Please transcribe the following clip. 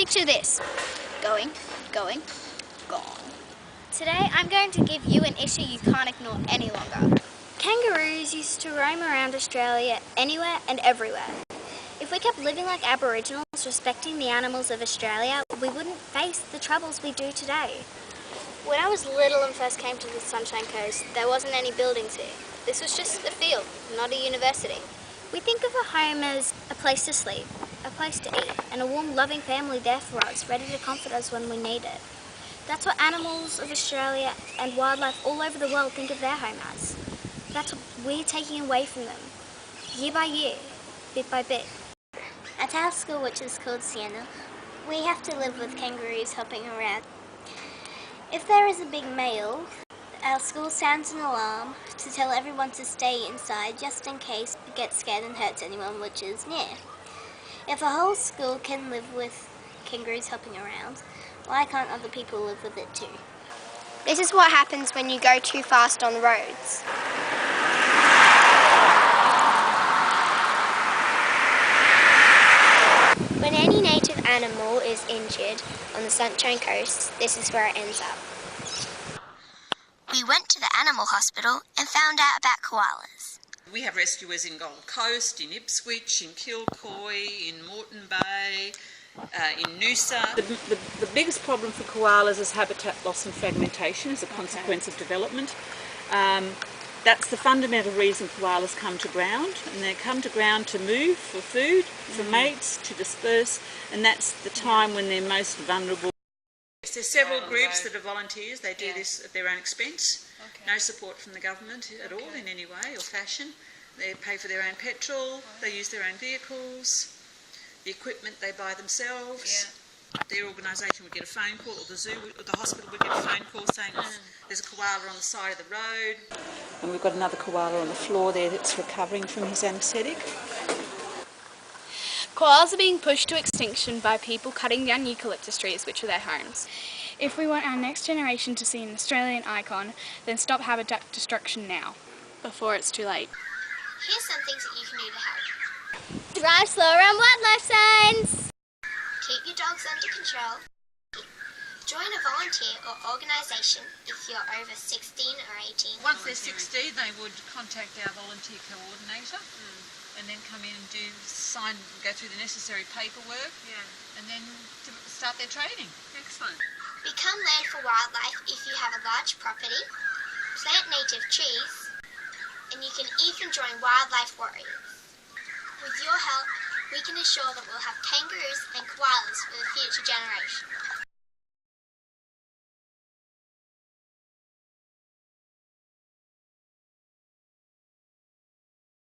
Picture this. Going, going, gone. Today I'm going to give you an issue you can't ignore any longer. Kangaroos used to roam around Australia anywhere and everywhere. If we kept living like Aboriginals, respecting the animals of Australia, we wouldn't face the troubles we do today. When I was little and first came to the Sunshine Coast, there wasn't any buildings here. This was just a field, not a university. We think of a home as a place to sleep, a place to eat, and a warm, loving family there for us, ready to comfort us when we need it. That's what animals of Australia and wildlife all over the world think of their home as. That's what we're taking away from them, year by year, bit by bit. At our school, which is called Sienna, we have to live with kangaroos hopping around. If there is a big male, our school sounds an alarm to tell everyone to stay inside just in case it gets scared and hurts anyone which is near. If a whole school can live with kangaroos hopping around, why can't other people live with it too? This is what happens when you go too fast on the roads. When any native animal is injured on the Sunshine Coast, this is where it ends up. We went to the animal hospital and found out about koalas. We have rescuers in Gold Coast, in Ipswich, in Kilcoy, in Moreton Bay, in Noosa. The biggest problem for koalas is habitat loss and fragmentation as a consequence of development. That's the fundamental reason koalas come to ground, and they come to ground to move for food, for mates, to disperse, and that's the time when they're most vulnerable. There's several groups that are volunteers. They do this at their own expense. No support from the government at all in any way or fashion. They pay for their own petrol, they use their own vehicles, the equipment they buy themselves. Their organisation would get a phone call, or the zoo or the hospital would get a phone call saying there's a koala on the side of the road. And we've got another koala on the floor there that's recovering from his anaesthetic. Koalas are being pushed to extinction by people cutting down eucalyptus trees, which are their homes. If we want our next generation to see an Australian icon, then stop habitat destruction now, before it's too late. Here's some things that you can do to help. Drive slow around wildlife signs. Keep your dogs under control. Join a volunteer or organisation if you're over 16 or 18. Once they're 16, they would contact our volunteer coordinator and then come in and go through the necessary paperwork and then start their training. Excellent. Become Land for Wildlife if you have a large property. Plant native trees, and you can even join Wildlife Warriors. With your help, we can ensure that we'll have kangaroos and koalas for the future generation.